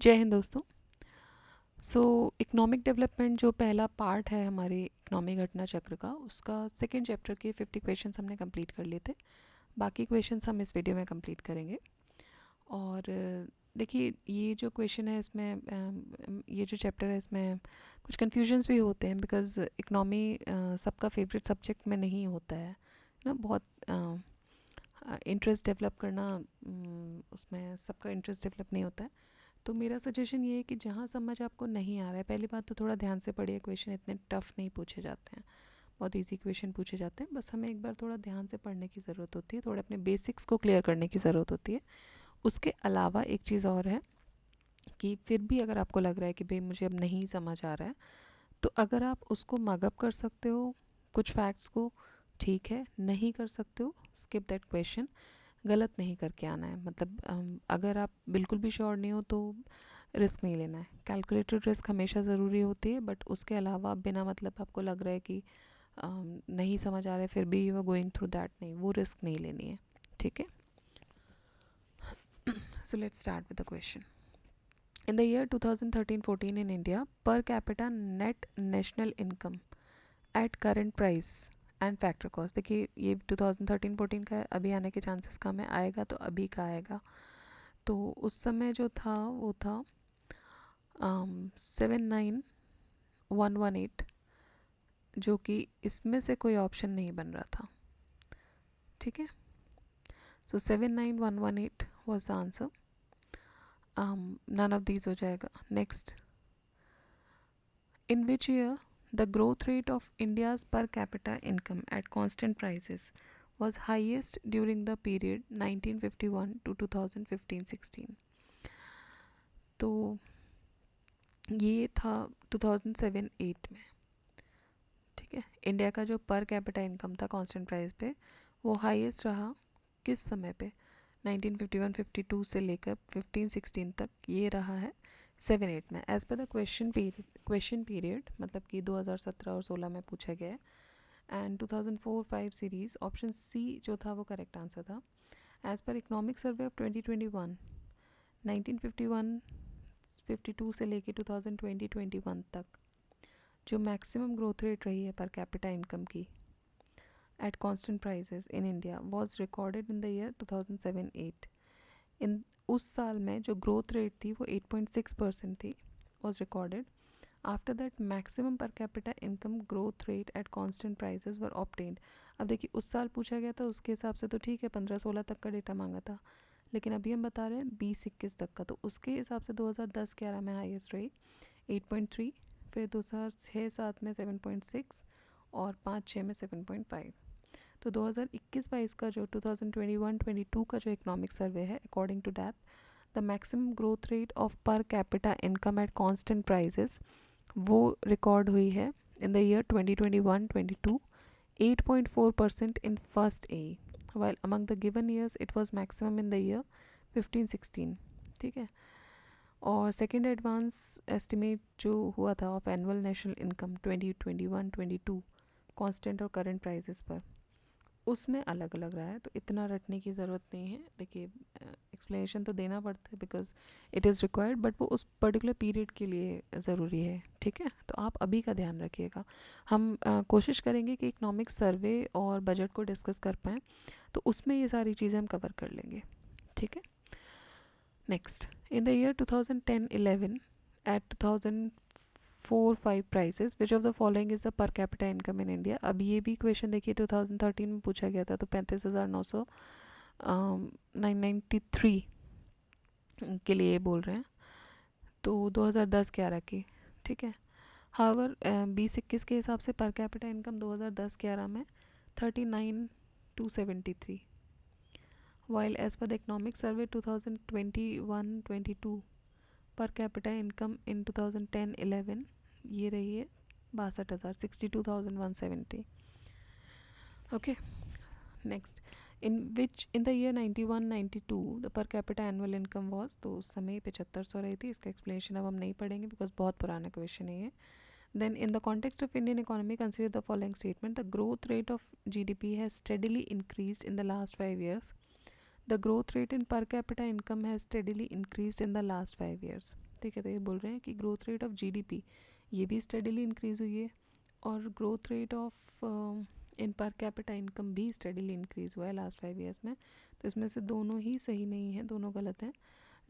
जय हिंद दोस्तों। Economic development जो पहला पार्ट है हमारे इकोनॉमिक घटना चक्र का, उसका सेकंड चैप्टर के 50 क्वेश्चंस हमने कंप्लीट कर लिए थे। बाकी क्वेश्चंस हम इस वीडियो में कंप्लीट करेंगे। और देखिए, ये जो क्वेश्चन है इसमें ये जो चैप्टर है इसमें कुछ कन्फ्यूजन्स भी होते हैं, बिकॉज इकनॉमी सबका फेवरेट सब्जेक्ट में नहीं होता है ना। बहुत इंटरेस्ट डेवलप करना, उसमें सबका इंटरेस्ट डेवलप नहीं होता है। तो मेरा सजेशन ये है कि जहाँ समझ आपको नहीं आ रहा है, पहली बात तो थोड़ा ध्यान से पढ़िए। क्वेश्चन इतने टफ नहीं पूछे जाते हैं, बहुत इजी क्वेश्चन पूछे जाते हैं। बस हमें एक बार थोड़ा ध्यान से पढ़ने की ज़रूरत होती है, थोड़े अपने बेसिक्स को क्लियर करने की ज़रूरत होती है। उसके अलावा एक चीज़ और है कि फिर भी अगर आपको लग रहा है कि भाई मुझे अब नहीं समझ आ रहा है, तो अगर आप उसको मगअप कर सकते हो कुछ फैक्ट्स को, ठीक है। नहीं कर सकते हो, स्किप दैट क्वेश्चन। गलत नहीं करके आना है। मतलब अगर आप बिल्कुल भी श्योर नहीं हो तो रिस्क नहीं लेना है। कैलकुलेटेड रिस्क हमेशा ज़रूरी होती है, बट उसके अलावा बिना मतलब आपको लग रहा है कि नहीं समझ आ रहा है फिर भी you are going through that, नहीं, वो रिस्क नहीं लेनी है। ठीक है। So let's start with the question. In the year 2013-14 in India, per capita net national income at current price and factor cost. देखिए, ये 2013-14 का है, अभी आने के चांसेस कम है, आएगा तो अभी का आएगा। तो उस समय जो था वो था 79118, जो कि इसमें से कोई ऑप्शन नहीं बन रहा था। ठीक है। So 79118 was the answer. None of these हो जाएगा। Next, in which year the growth rate of India's per capita income at constant prices was highest during the period 1951 to 2015-16। तो ये था 2007-8 में। ठीक है। इंडिया का जो पर कैपिटा इनकम था कांस्टेंट प्राइस पे, वो हाईएस्ट रहा किस समय पे? 1951-52 से लेकर 15-16 तक ये रहा है 7-8 में, as per the question period, मतलब कि 2017 और 16 में पूछा गया है। एंड 2004-5 सीरीज, ऑप्शन सी जो था वो करेक्ट आंसर था। As per economic survey of 2021, 1951-52 से लेके 2020-21 तक जो मैक्सिमम ग्रोथ रेट रही है पर कैपिटा इनकम की eight constant prices in India was recorded in the year 2007-8। इन उस साल में जो ग्रोथ रेट थी वो 8.6% थी, was recorded. After that maximum पर capita income growth rate at constant prices were obtained. अब देखिए, उस साल पूछा गया था, उसके हिसाब से तो ठीक है, 15-16 तक का डेटा मांगा था, लेकिन अभी हम बता रहे हैं 20-21 तक का, तो उसके हिसाब से 2010-11 में हाईएस्ट रही 8.3, फिर 2006-7 में 7.6 और 5-6 में 7.5। तो 2021-22 का जो 2021-22 का जो इकोनॉमिक सर्वे है, according to that the maximum growth rate of per capita income at constant prices वो रिकॉर्ड हुई है in the year 2021-22, 8.4% in first A, while among the given years it was maximum in the year 15-16। ठीक है। और second advance estimate जो हुआ था of annual national income 2021-22 constant और करंट प्राइसेस पर, उसमें अलग अलग रहा है। तो इतना रटने की ज़रूरत नहीं है। देखिए, एक्सप्लेनेशन तो देना पड़ता है because it is required, but वो उस पर्टिकुलर पीरियड के लिए ज़रूरी है। ठीक है। तो आप अभी का ध्यान रखिएगा। हम कोशिश करेंगे कि इकोनॉमिक सर्वे और बजट को डिस्कस कर पाएँ, तो उसमें ये सारी चीज़ें हम कवर कर लेंगे। ठीक है। Next, in the year 2010-11 at 2004-5 prices which of the following is the per capita income in India. अब ये भी क्वेश्चन देखिए 2013 में पूछा गया था, तो 35,993 के लिए बोल रहे हैं, तो 2010-11 की। ठीक है। हावर 20-21 के हिसाब से पर कैपिटा इनकम 2010-11 में 39,273, while as per the economic survey 2021-22 पर कैपिटा इनकम इन 2010-11 ये रही है 62,000, 62,170। Okay. Next, in which in the year 91-92 the per capita annual income was, तो उस समय 7500 रही थी। इसका एक्सप्लेनेशन अब हम नहीं पढ़ेंगे बिकॉज बहुत पुराना क्वेश्चन है ये। Then, in the context of Indian economy, consider the following statement: the growth rate of GDP has steadily increased in the last 5 years. The growth rate इन पर capita income has steadily increase in the last 5 years. ठीक है, तो ये बोल रहे हैं कि growth rate of GDP ये भी स्टेडीली इंक्रीज हुई है और ग्रोथ रेट ऑफ इन पर कैपिटा इनकम भी स्टडीली इंक्रीज हुआ है लास्ट 5 years में. तो इसमें से दोनों ही सही नहीं है, दोनों गलत हैं.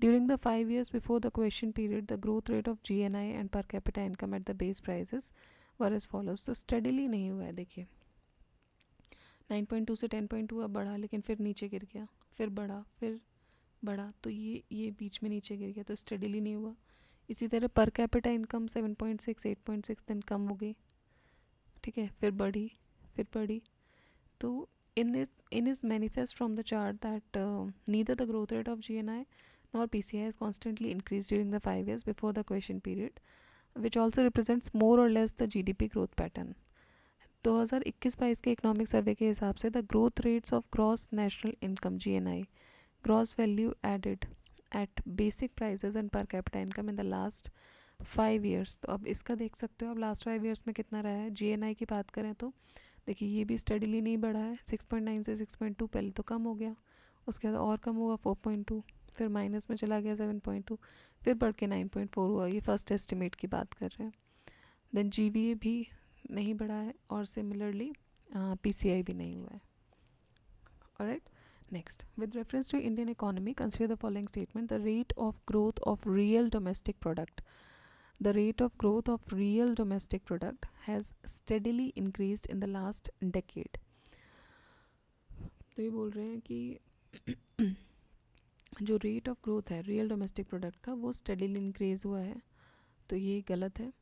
During the 5 years before the question period the growth rate of GNI and per capita income at the base prices were as follows. तो स्टडीली नहीं हुआ है. देखिए 9.2 से 10.2 अब बढ़ा, लेकिन फिर नीचे गिर गया, फिर बढ़ा, तो ये बीच में नीचे गिर गया, तो स्टडीली नहीं हुआ. इसी तरह पर कैपिटा इनकम 7.6 8.6 दिन कम हो गई. ठीक है, फिर बढ़ी. तो in is manifest from the chart that neither the growth rate of GNI nor PCI has constantly increased during the 5 years before the question period, which also represents more or less the GDP growth pattern. 2021-22 के economic survey के हिसाब से the growth rates of gross national income GNI, gross value added at basic prices and per capita income in the last 5 years. तो अब इसका देख सकते हो आप लास्ट 5 years में कितना रहा है. GNI की बात करें तो देखिए ये भी स्टडीली नहीं बढ़ा है. 6.9 से 6.2 पहले तो कम हो गया, उसके बाद और कम हुआ 4.2, फिर माइनस में चला गया 7.2, फिर बढ़ के 9.4 हुआ. ये फर्स्ट एस्टिमेट की बात कर रहे हैं. देन GVA भी नहीं बढ़ा है और सिमिलरली PCI भी नहीं हुआ है. Alright, next. With reference to Indian economy consider the following statement. The rate of growth of real domestic product, the rate of growth of real domestic product has steadily increased in the last decade. तो ये बोल रहे हैं कि जो rate of growth है real domestic product का वो स्टडीली इंक्रीज हुआ है, तो ये गलत है.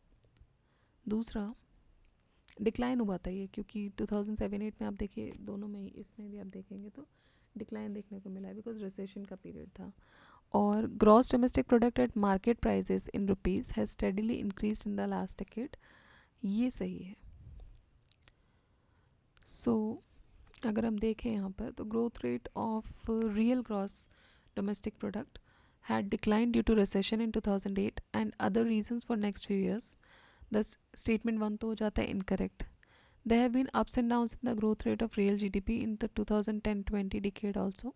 दूसरा, डिक्लाइन हुआ था ये, क्योंकि 2007-8 में आप देखिए, दोनों में ही, इसमें भी आप देखेंगे तो डिक्लाइन देखने को मिला है बिकॉज रिसेशन का पीरियड था. और gross domestic product at market prices in rupees has steadily increase in the last decade. ये सही है. सो अगर हम देखें यहाँ पर तो growth rate of real gross domestic product had declined due to recession in 2008 and other reasons for next few years. The statement 1 तो हो जाता है incorrect. There have been ups and downs in the growth rate of real GDP in the 2010-20 decade also.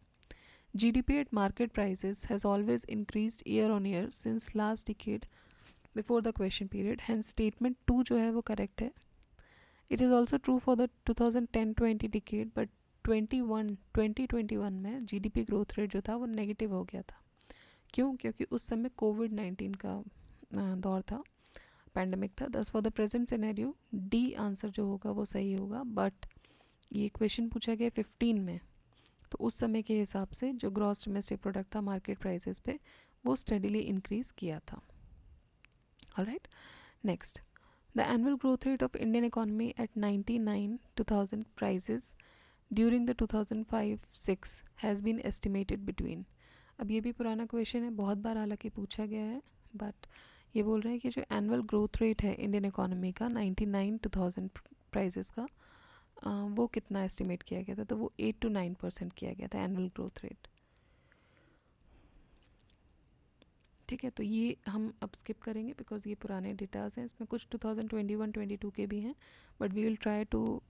GDP at market prices has always increased year on year since last decade before the question period. Hence statement 2 जो है वो correct है. It is also true for the 2010-20 decade, but 2021 में GDP growth rate जो था वो negative हो गया था. क्यों? क्योंकि उस समय कोविड-19 का दौर था, पैंडमिक था. दस for the present scenario D answer जो होगा वो सही होगा. बट ये क्वेश्चन पूछा गया 15 में, तो उस समय के हिसाब से जो ग्रॉस डोमेस्टिक प्रोडक्ट था मार्केट प्राइसेस पे वो स्टडीली इंक्रीज किया था. Alright, next. The annual growth rate of Indian economy at 99-2000 prices during the 2005-6 has been estimated between. अब ये भी पुराना क्वेश्चन है, बहुत बार हालांकि पूछा गया है, बट ये बोल रहे हैं कि जो एनुअल ग्रोथ रेट है इंडियन इकोनॉमी का 99-2000 प्राइसेस का, वो कितना एस्टिमेट किया गया था. तो वो 8 to 9% किया गया था एनुअल ग्रोथ रेट. ठीक है, तो ये हम अब स्किप करेंगे बिकॉज ये पुराने डेटाज हैं. इसमें कुछ 2021-22 के भी हैं, but we will try to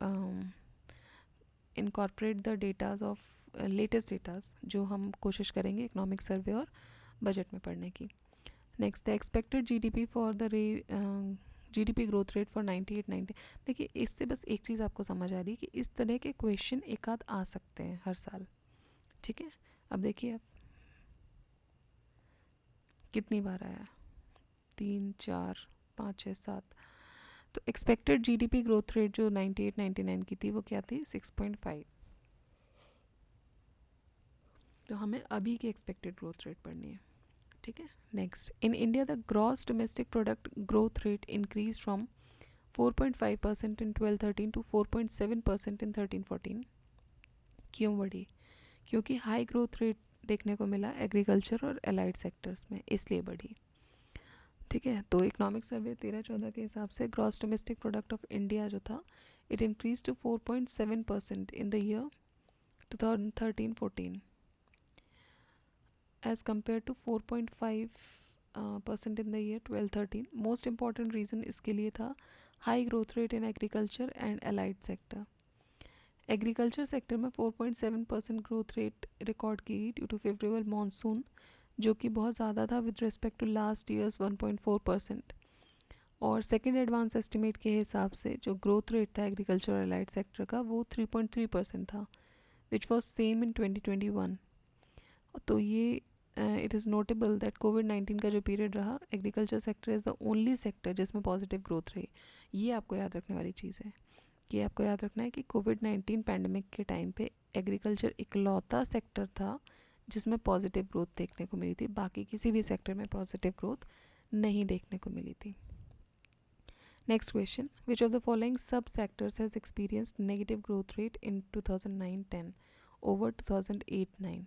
incorporate the datas of latest datas जो हम कोशिश करेंगे इकोनॉमिक सर्वे और बजट में पढ़ने की. Next, the expected GDP for the GDP growth rate for 98-90. देखिए इससे बस एक चीज़ आपको समझ आ रही है कि इस तरह के क्वेश्चन एक आध आ सकते हैं हर साल. ठीक है, अब देखिए आप कितनी बार आया, 3 4 5 6 7. तो एक्सपेक्टेड जीडीपी ग्रोथ रेट जो 98-99 की थी वो क्या थी, 6.5. तो हमें अभी की एक्सपेक्टेड ग्रोथ रेट पढ़नी है. ठीक है, next. In India the gross domestic product growth rate increase from 4.5% in 12-13 to 4.7% in 13-14. क्यों बढ़ी? क्योंकि हाई ग्रोथ रेट देखने को मिला एग्रीकल्चर और एलाइड सेक्टर्स में, इसलिए बढ़ी. ठीक है, तो इकोनॉमिक सर्वे 13-14 के हिसाब से gross domestic product of India जो था it increase to 4.7% in the year 2013-14 as compared to 4.5% in the year 12-13. Most important reason इसके लिए था high growth rate in agriculture and allied sector. Agriculture sector में 4.7% growth rate record की गई due to favourable monsoon, जो कि बहुत ज़्यादा था with respect to last years 1.4%। और सेकेंड एडवांस एस्टिमेट के हिसाब से जो ग्रोथ रेट था एग्रीकल्चर अलाइड सेक्टर का वो 3.3% था, विच वॉज सेम इन 2021। तो ये इट इज़ नोटेबल दैट कोविड-19 का जो पीरियड रहा, agriculture sector is the only sector जिसमें पॉजिटिव ग्रोथ रही। ये आपको याद रखने वाली चीज़ है कि आपको याद रखना है कि कोविड-19 पैंडमिक के टाइम पे एग्रीकल्चर इकलौता सेक्टर था जिसमें पॉजिटिव ग्रोथ देखने को मिली थी, बाकी किसी भी सेक्टर में पॉजिटिव ग्रोथ नहीं देखने को मिली थी। Next question, which of the following सब sectors has experienced negative growth rate in 2009-10 over 2008-9।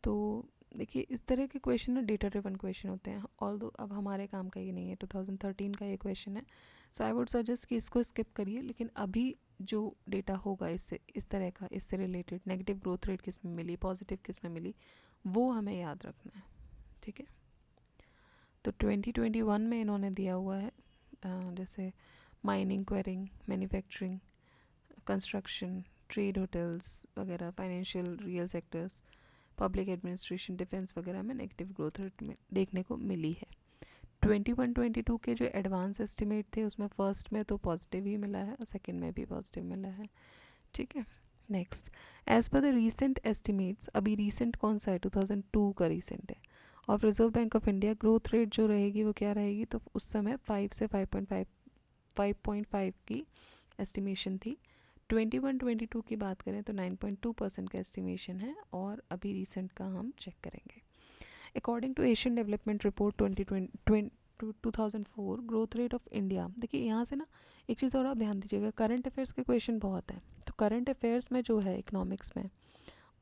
तो देखिए इस तरह के क्वेश्चन ना डेटा ड्रिवन क्वेश्चन होते हैं, ऑल्दो अब हमारे काम का ये नहीं है, 2013 का ये क्वेश्चन है, सो आई वुड सजेस्ट कि इसको स्किप करिए। लेकिन अभी जो डेटा होगा इससे इस तरह का, इससे रिलेटेड नेगेटिव ग्रोथ रेट किस में मिली, पॉजिटिव किस में मिली, वो हमें याद रखना है, ठीक है। तो 2021 में इन्होंने दिया हुआ है जैसे mining, quarrying, manufacturing, construction, trade, hotels वगैरह, financial, real sectors, public administration, defence वगैरह में नेगेटिव ग्रोथ रेट में देखने को मिली है। 21-22 के जो एडवांस एस्टिमेट थे उसमें फर्स्ट में तो पॉजिटिव ही मिला है और सेकंड में भी पॉजिटिव मिला है, ठीक है। Next, as per the recent estimates, अभी रीसेंट कौन सा है, 2002 का रीसेंट है, of Reserve Bank of India, growth rate जो रहेगी वो क्या रहेगी, तो उस समय 5 से 5.5 की एस्टिमेशन थी। 21-22 की बात करें तो 9.2% का एस्टिमेशन है, और अभी रिसेंट का हम चेक करेंगे। According to Asian Development Report 2004, growth rate of India, देखिए यहाँ से ना एक चीज़ और आप ध्यान दीजिएगा, करंट अफेयर्स के क्वेश्चन बहुत हैं, तो करंट अफेयर्स में जो है इकोनॉमिक्स में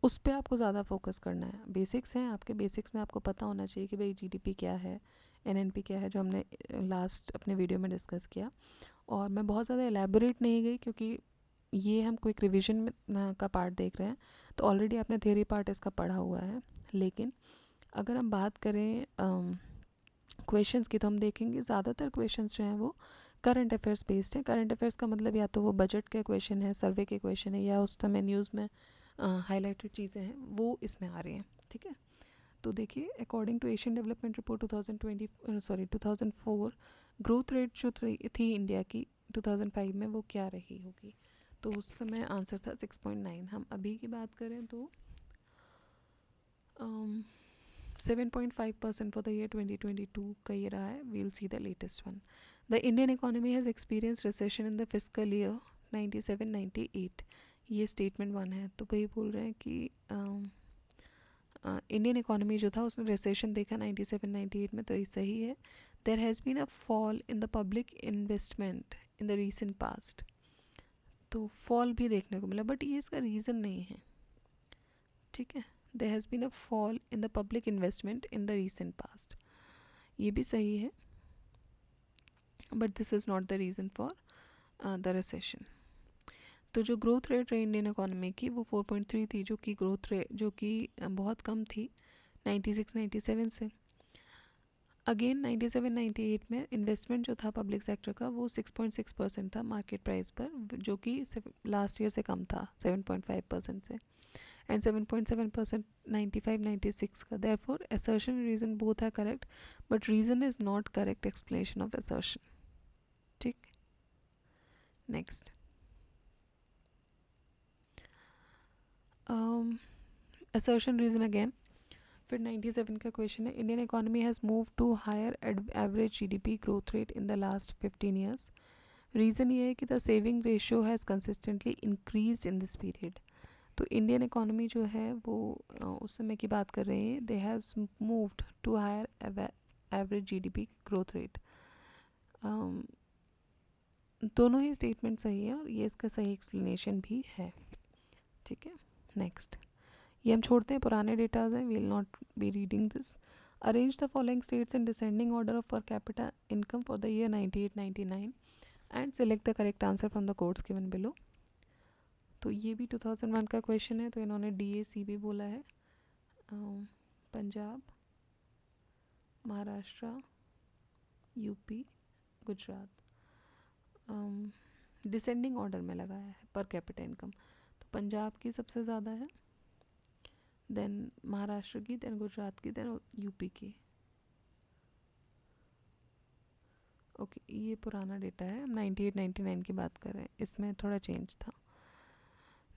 उस पर आपको ज़्यादा फोकस करना है। बेसिक्स हैं आपके, बेसिक्स में आपको पता होना चाहिए कि भाई जीडीपी क्या है, एनएनपी क्या है, जो हमने लास्ट अपने वीडियो में डिस्कस किया। और मैं बहुत ज़्यादा एलैबोरेट नहीं गई क्योंकि ये हम क्विक रिवीजन का पार्ट देख रहे हैं, तो ऑलरेडी आपने थियोरी पार्ट इसका पढ़ा हुआ है। लेकिन अगर हम बात करें क्वेश्चंस की, तो हम देखेंगे ज़्यादातर क्वेश्चंस जो हैं वो करंट अफेयर्स बेस्ड हैं। करंट अफेयर्स का मतलब या तो वो बजट के क्वेश्चन है, सर्वे के क्वेश्चन है, या उस समय न्यूज़ में हाईलाइटेड चीज़ें हैं वो इसमें आ रही हैं, ठीक है। तो देखिए according to Asian Development Report 2004, growth rate जो थी इंडिया की 2005 में वो क्या रही होगी, तो उस समय आंसर था 6.9। हम अभी की बात करें तो 7.5% फॉर द ईयर 2022 का ये रहा है। We'll see the latest one. The Indian economy has experience recession in the fiscal year 97-98, ये स्टेटमेंट वन है। तो भाई बोल रहे हैं कि इंडियन इकोनॉमी जो था उसने रिसेशन देखा 97-98 में, तो ये सही है। There has been a fall in the public investment in the recent past, तो फॉल भी देखने को मिला, बट ये इसका रीज़न नहीं है, ठीक है। There has been a fall in the public investment in the recent past, ये भी सही है, but this is not the reason for the recession. तो जो ग्रोथ रेट रही इंडियन इकोनॉमी की वो 4.3 थी, जो कि ग्रोथ रेट जो कि बहुत कम थी 96-97 से। अगेन 97-98 में इन्वेस्टमेंट जो था पब्लिक सेक्टर का वो 6.6% था मार्केट प्राइस पर, जो कि लास्ट ईयर से कम था 7.5% से, एंड 7.7% 95-96 का। Therefore assertion reason both are correct, but reason is not correct explanation of assertion, ठीक। नेक्स्ट, असर्शन रीजन अगेन, फिर 97 का क्वेश्चन है, Indian economy has move to higher average GDP growth rate in the last 15 years. Reason ये है कि the saving ratio has consistently increase in this period. तो Indian economy जो है वो उस समय की बात कर रहे हैं, they has moved to higher average GDP growth rate. दोनों ही स्टेटमेंट सही है और ये इसका सही एक्सप्लेनेशन भी है, ठीक है। नेक्स्ट, ये हम छोड़ते हैं, पुराने डेटाज हैं, we will not be reading this. Arrange the following states in descending order of per capita income for the year 98-99 and select the correct answer from the codes given below. तो ये भी 2001 का question है, तो इन्होंने DAC भी बोला है। Punjab, Maharashtra, UP, Gujarat. Descending order में लगाया है पर कैपिटा इनकम, तो पंजाब की सबसे ज़्यादा है, देन महाराष्ट्र की, देन गुजरात की, देन यूपी की। ओके ये पुराना डेटा है, हम 98-99 की बात कर रहे हैं, इसमें थोड़ा चेंज था।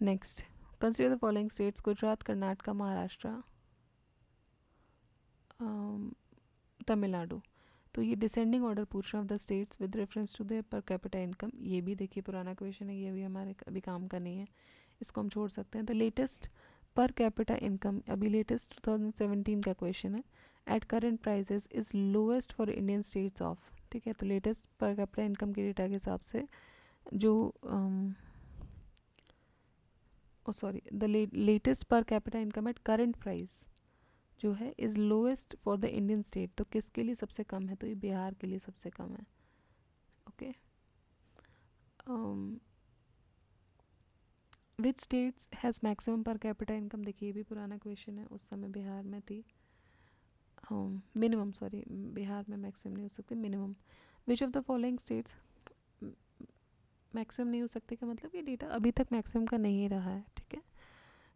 Next, consider the following states, Gujarat, Karnataka, Maharashtra, Tamil Nadu. तो ये डिसेंडिंग ऑर्डर पूछ रहा है of the states with reference to the per capita income. ये भी देखिए पुराना क्वेश्चन है, ये भी हमारे अभी काम का नहीं है, इसको हम छोड़ सकते हैं। The latest per capita income, अभी लेटेस्ट 2017 का क्वेश्चन है, at current prices is lowest for Indian states of. ठीक है, तो लेटेस्ट पर कैपिटा इनकम के डेटा के हिसाब से जो sorry the latest per capita income at current price जो है is lowest for the Indian state, तो किसके लिए सबसे कम है, तो ये बिहार के लिए सबसे कम है। Okay, which states has maximum पर कैपिटा इनकम, देखिए ये भी पुराना क्वेश्चन है, उस समय बिहार में थी मिनिमम, सॉरी बिहार में मैक्सिमम नहीं हो सकती, minimum. Which of the following states, maximum नहीं हो सकते का मतलब ये डेटा अभी तक मैक्सिमम का नहीं रहा है। ठीक है,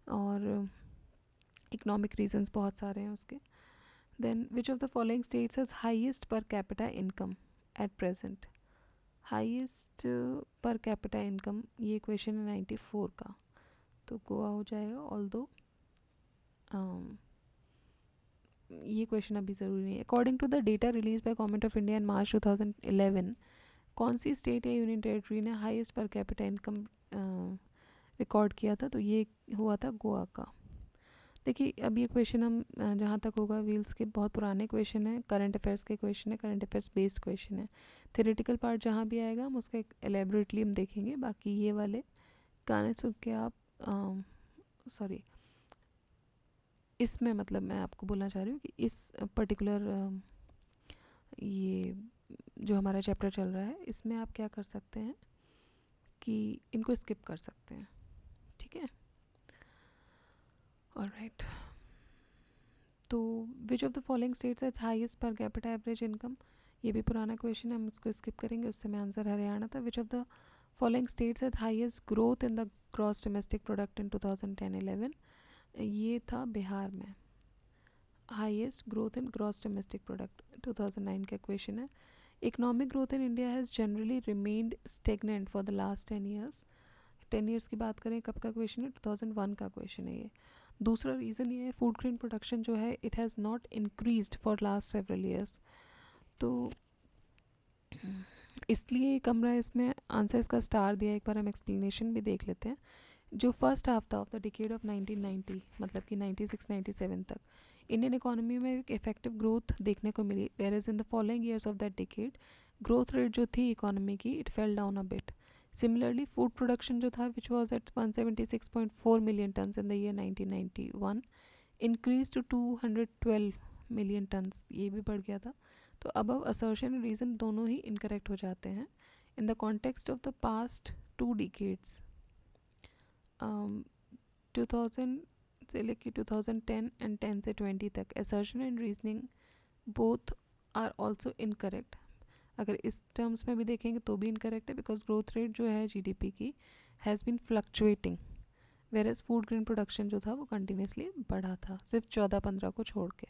और इकोनॉमिक रीजंस बहुत सारे हैं उसके। Then which of the following states has highest per capita income at present, highest per capita income, ये क्वेश्चन है 94 का, तो गोवा हो जाएगा। ऑल्दो ये क्वेश्चन अभी ज़रूरी नहीं है। According to the data release by government of India in March 2011, कौन सी स्टेट या यूनियन टेरिटरी ने highest per capita income record किया था, तो ये हुआ था गोवा का। देखिए अब ये क्वेश्चन हम जहाँ तक होगा व्हील्स के बहुत पुराने क्वेश्चन है, करंट अफेयर्स के क्वेश्चन है, करंट अफेयर्स बेस्ड क्वेश्चन है। थ्योरेटिकल पार्ट जहाँ भी आएगा हम उसका एलेबरेटली हम देखेंगे। बाकी ये वाले गाने सुन के आप सॉरी इसमें मतलब मैं आपको बोलना चाह रही हूँ कि इस पर्टिकुलर ये जो हमारा चैप्टर चल रहा है इसमें आप क्या कर सकते हैं कि इनको स्किप कर सकते हैं। ठीक है, ऑलराइट। तो विच of the following states has highest per capita average income, ये भी पुराना क्वेश्चन है, हम इसको स्किप करेंगे, उससे में आंसर हरियाणा था। विच of the following states has highest growth in the gross domestic product in 2010-11, ये था बिहार में। Highest growth in gross domestic product 2009 का क्वेश्चन है। Economic growth in India has generally remained stagnant for the last 10 years, 10 years की बात करें कब का क्वेश्चन है, 2001 का क्वेश्चन है ये। दूसरा रीज़न ये है फूड ग्रेन प्रोडक्शन जो है it has not increased for last several years, तो इसलिए कम रहा है। इसमें आंसर इसका स्टार दिया है, एक बार हम एक्सप्लेनेशन भी देख लेते हैं। जो फर्स्ट हाफ था ऑफ द डिकेड ऑफ 1990 मतलब कि 96-97 तक इंडियन इकोनॉमी में एक इफेक्टिव ग्रोथ देखने को मिली, where is in the following years of that decade growth rate जो थी इकोनॉमी की it fell down a bit. Similarly food production जो था which was at 176.4 million tons in the year 1991 increase to 212 million tons, ये भी बढ़ गया था। तो अब असर्शन रीज़न दोनों ही इनकरेक्ट हो जाते हैं। In the context of the past 2 decades 2000 से लेके 2010 एंड 10 से 20 तक assertion and reasoning both are also incorrect. अगर इस टर्म्स में भी देखेंगे तो भी इनकरेक्ट है, बिकॉज ग्रोथ रेट जो है जीडीपी की has been fluctuating, whereas food grain production जो था वो कंटिन्यूसली बढ़ा था, सिर्फ 14-15 को छोड़ के।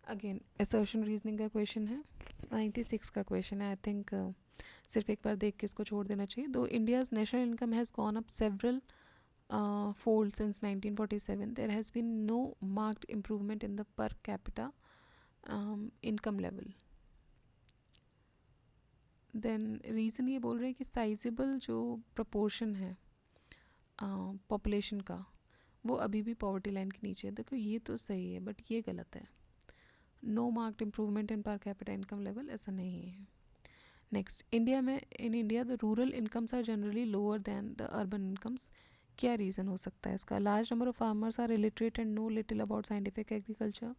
अगेन असर्शन रीजनिंग का क्वेश्चन है, 96 का क्वेश्चन है। आई थिंक सिर्फ एक बार देख के इसको छोड़ देना चाहिए। दो India's national income has gone up several fold since 1947, there has been no marked improvement in the per capita income level. Then reason ये बोल रहे हैं कि sizable जो proportion है population का वो अभी भी poverty line के नीचे है। देखो ये तो सही है बट ये गलत है, no marked improvement in per capita income level ऐसा नहीं है। नेक्स्ट, इंडिया में in India the rural incomes are generally lower than the urban incomes, क्या रीज़न हो सकता है इसका? Large number of farmers are illiterate and know little about scientific agriculture,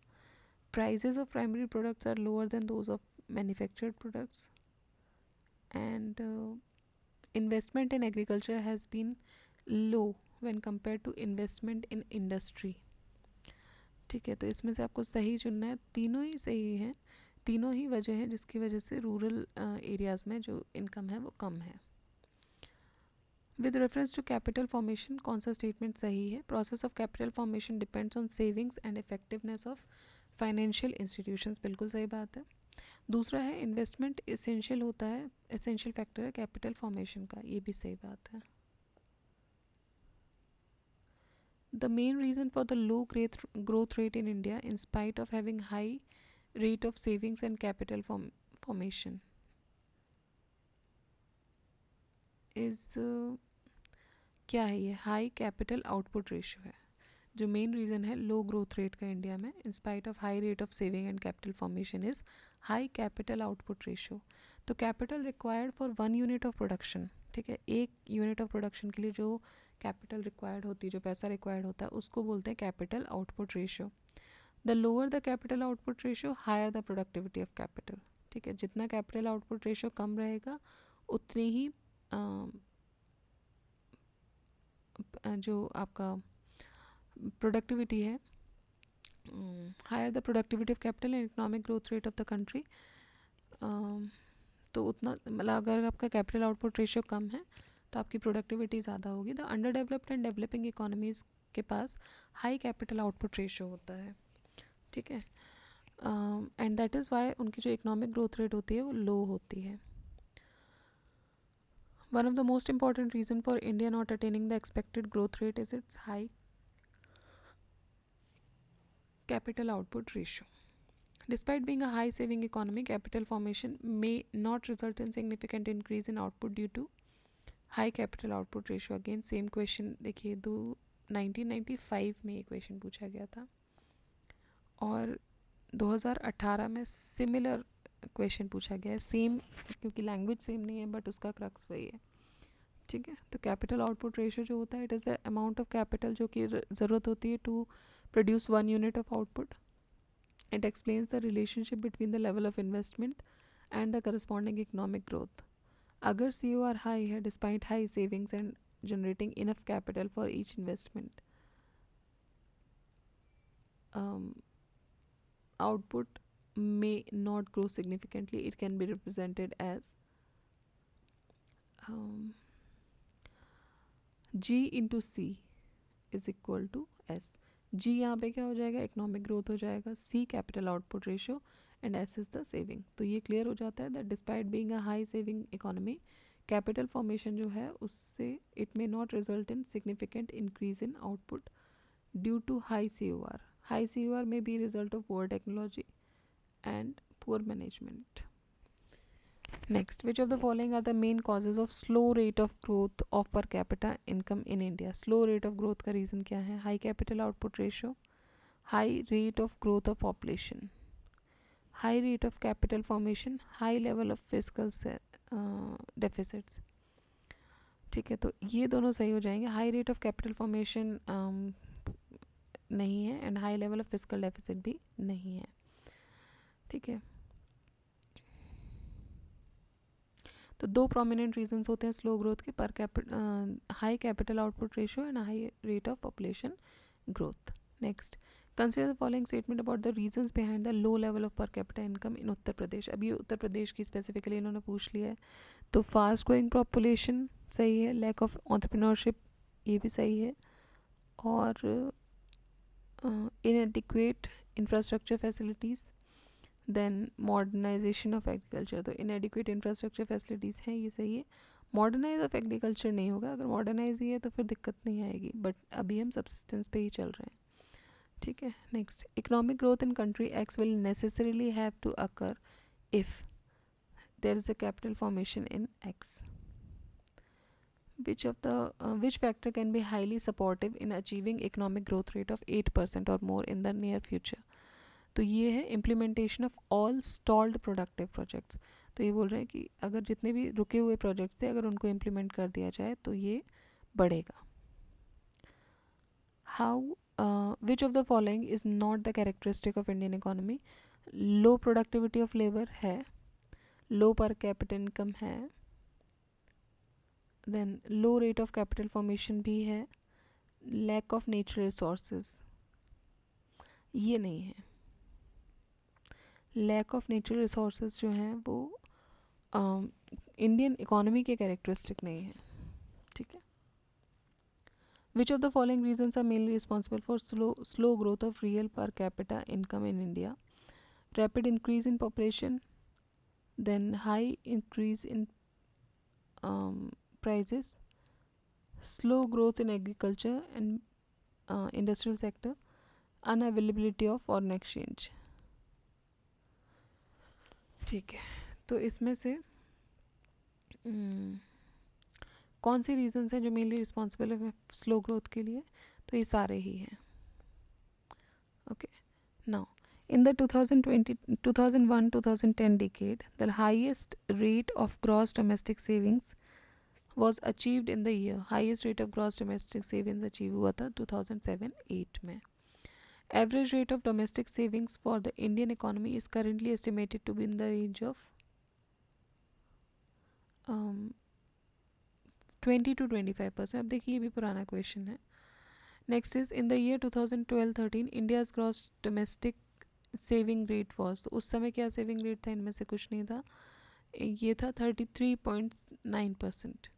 prices of primary products are lower than those of manufactured products, and investment in agriculture has been low when compare to investment in industry. ठीक है, तो इसमें से आपको सही चुनना है, तीनों ही सही हैं, तीनों ही वजह हैं जिसकी वजह से रूरल एरियाज़ में जो इनकम है वो कम है। With reference to capital formation कौन सा स्टेटमेंट सही है? Process of capital formation depends on savings and effectiveness of financial institutions, बिल्कुल सही बात है। दूसरा है इन्वेस्टमेंट एसेंशियल होता है, एसेंशियल फैक्टर है कैपिटल फॉर्मेशन का, ये भी सही बात है। The main reason for the low growth rate in India, in spite of having high rate of savings and capital formation, is क्या है ये? हाई कैपिटल आउटपुट रेशियो है जो मेन रीज़न है लो ग्रोथ रेट का India में। In spite of high rate of saving and capital formation is high capital output ratio. तो capital required for 1 unit of production, ठीक है, एक unit of production के लिए जो कैपिटल रिक्वायर्ड होती है, जो पैसा रिक्वायर्ड होता है, उसको बोलते हैं capital output ratio. The lower the capital output ratio higher the productivity of capital, ठीक है, जितना कैपिटल आउटपुट रेशियो कम रहेगा उतनी ही जो आपका प्रोडक्टिविटी है, higher the productivity of capital and economic growth rate of the country, तो उतना मतलब अगर आपका कैपिटल आउटपुट रेशियो कम है तो आपकी प्रोडक्टिविटी ज़्यादा होगी। The under developed and developing economies के पास हाई कैपिटल आउटपुट रेशियो होता है, ठीक है, एंड दैट इज़ वाई उनकी जो इकोनॉमिक ग्रोथ रेट होती है वो लो होती है। One of the most important reason for India not attaining the expected growth rate is it's high capital output ratio. Despite being a high saving economy, capital formation may not result in significant increase in output due to high capital output ratio. Again same question देखिए 1995 में ये question पूछा गया था और 2018 में similar question पूछा गया है, सेम, क्योंकि लैंग्वेज सेम नहीं है बट उसका क्रक्स वही है, ठीक है। तो कैपिटल आउटपुट रेशियो जो होता है it is the amount of capital जो कि ज़रूरत होती है to produce 1 unit of output. It explains the relationship between the level of investment and the corresponding economic growth. अगर COR high है despite high savings and generating enough capital for each investment, output may not grow significantly. It can be represented as G into C is equal to S. G यहाँ पे क्या हो जाएगा? Economic growth हो जाएगा, C capital output ratio and S is the saving. तो ये clear हो जाता है that despite being a high saving economy, capital formation जो है उससे it may not result in significant increase in output due to high COR. High COR may be result of poor technology and poor management. Next, which of the following are the main causes of slow rate of growth of per capita income in India? Slow rate of growth का reason क्या है? High capital output ratio, high rate of growth of population, high rate of capital formation, high level of fiscal deficits. ठीक है, तो ये दोनों सही हो जाएंगे। High rate of capital formation नहीं है and high level of fiscal deficit भी नहीं है, ठीक है। तो दो प्रोमिनेंट रीजंस होते हैं स्लो ग्रोथ के, पर high capital output ratio and high rate of population growth. Next, consider the following statement about the reasons behind the low level of per capita income in Uttar Pradesh. अभी उत्तर प्रदेश की specifically इन्होंने पूछ लिया है, तो फास्ट ग्रोइंग पॉपुलेशन सही है, lack of entrepreneurship ये भी सही है, और inadequate infrastructure facilities, then modernisation of agriculture. तो इनएडिक्वेट इंफ्रास्ट्रक्चर फैसिलिटीज़ हैं, ये सही है। मॉडर्नाइज ऑफ एग्रीकल्चर नहीं होगा, अगर मॉडर्नाइज ही है तो फिर दिक्कत नहीं आएगी, बट अभी हम सब्सिस्टेंस पे ही चल रहे हैं, ठीक है। Next, economic growth in country X will necessarily have to occur if there is a capital formation in X. which factor can be highly supportive in achieving economic growth rate of 8% or more in the near future? तो ये है implementation of all stalled productive projects. तो ये बोल रहे हैं कि अगर जितने भी रुके हुए प्रोजेक्ट्स थे अगर उनको इम्प्लीमेंट कर दिया जाए तो ये बढ़ेगा। How which of the following is not the characteristic of Indian economy? Low productivity of labour है, लो पर कैपिटल इनकम है, then low rate of capital formation भी है, लैक ऑफ नेचुरल रिसोर्सेज ये नहीं है। लैक ऑफ नेचुरल रिसोर्सेज जो हैं वो इंडियन इकोनॉमी के कैरेक्टरिस्टिक नहीं है, ठीक है। Which of the following reasons are mainly responsible for slow growth of real per capita income in India? Rapid increase in population, then high increase in prices, slow growth in agriculture and industrial sector, unavailability of foreign exchange. ठीक है, तो इसमें से कौन से reasons हैं जो mainly responsible है स्लो ग्रोथ के लिए? तो ये सारे ही हैं. Okay, now in the 2001-2010 decade, the highest rate of gross domestic savings was achieved in the year. Highest rate of gross domestic savings achieve हुआ था 2007-8 में. Average rate of domestic savings for the Indian economy is currently estimated to be in the range of 20 to 25%. अब देखिए ये भी पुराना question है. Next is in the year 2012-13 India's gross domestic saving rate was. तो उस समय क्या सेविंग रेट था? इनमें से कुछ नहीं था. ये था 33.9%.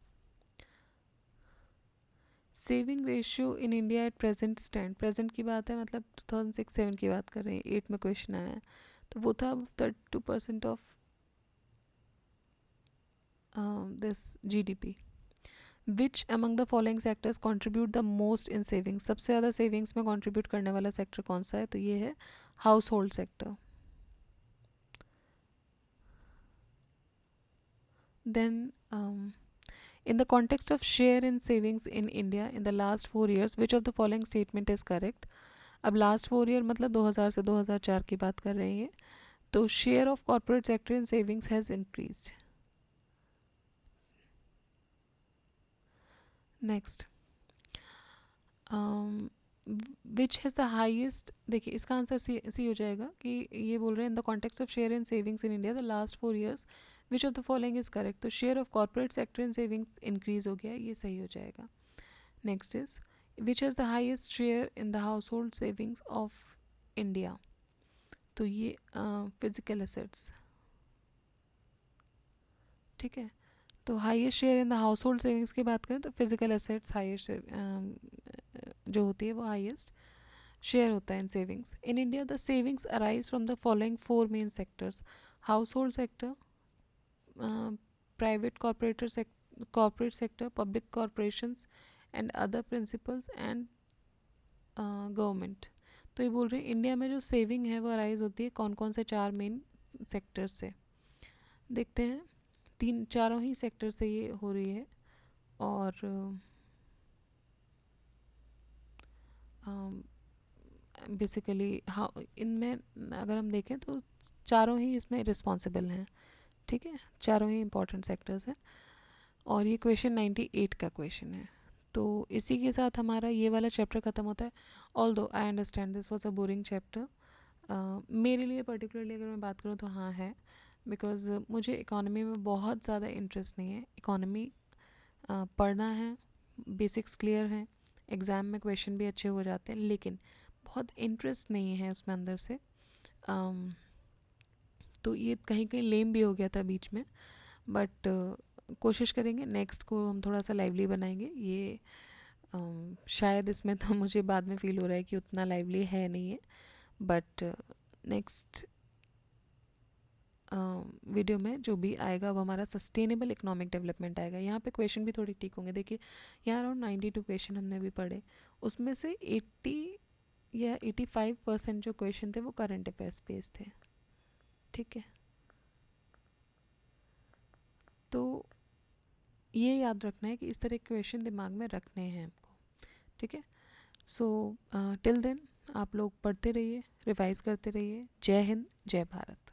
Saving ratio in India at present stand. Present की बात है, मतलब 2006-7 की बात कर रहे हैं. 8 में क्वेश्चन आया है, तो वो था 32% of this GDP. Which among the following sectors contribute the most in savings. सबसे ज़्यादा सेविंग्स में कॉन्ट्रीब्यूट करने वाला सेक्टर कौन सा है? तो ये है household sector. Then in the context of share in savings in India in the last 4 years, which of the following statement is correct? अब लास्ट 4 ईयर मतलब 2000 से 2004 की बात कर रहे हैं. तो share of corporate sector in savings has increased. Next, which has the highest. देखिए इसका आंसर सी हो जाएगा कि ये बोल रहे हैं in the context of share in savings in India the last 4 years which of the following is correct. तो share of corporate sector in savings increase हो गया, ये सही हो जाएगा. Next is which has the highest share in the household savings of India. तो ये physical assets. ठीक है, तो highest share in the household savings की बात करें तो फिजिकल एसेट्स हाईएस्ट जो होती है वो हाईएस्ट शेयर होता है in savings. In India the savings arise from the following 4 main sectors. Household sector, private corporate sector, public corporations and other principals and government. तो ये बोल रहे हैं इंडिया में जो सेविंग है वो अराइज होती है कौन कौन से 4 मेन सेक्टर्स से. देखते हैं, चारों ही सेक्टर से ये हो रही है. और बेसिकली हाँ, इनमें अगर हम देखें तो चारों ही इसमें रिस्पॉन्सिबल हैं. ठीक है, चारों ही इम्पोर्टेंट सेक्टर्स हैं. और ये क्वेश्चन 98 का क्वेश्चन है. तो इसी के साथ हमारा ये वाला चैप्टर ख़त्म होता है. Although I understand this was a boring chapter. मेरे लिए पर्टिकुलरली अगर मैं बात करूँ तो हाँ है, बिकॉज़ मुझे इकोनॉमी में बहुत ज़्यादा इंटरेस्ट नहीं है. इकोनॉमी पढ़ना है, बेसिक्स क्लियर हैं, एग्ज़ाम में क्वेश्चन भी अच्छे हो जाते हैं, लेकिन बहुत इंटरेस्ट नहीं है उसमें अंदर से. तो ये कहीं कहीं लेम भी हो गया था बीच में. बट कोशिश करेंगे नेक्स्ट को हम थोड़ा सा लाइवली बनाएंगे. ये शायद इसमें तो मुझे बाद में फ़ील हो रहा है कि उतना लाइवली है नहीं है. बट नेक्स्ट वीडियो में जो भी आएगा वो हमारा सस्टेनेबल इकोनॉमिक डेवलपमेंट आएगा. यहाँ पे क्वेश्चन भी थोड़ी ठीक होंगे. देखिए यहाँ अराउंड 92 क्वेश्चन हमने भी पढ़े, उसमें से 80 या 85% जो क्वेश्चन थे वो करंट अफेयर्स बेस्ड थे. ठीक है, तो ये याद रखना है कि इस तरह के क्वेश्चन दिमाग में रखने हैं आपको. ठीक है, सो टिल देन आप लोग पढ़ते रहिए, रिवाइज करते रहिए. जय हिंद, जय भारत.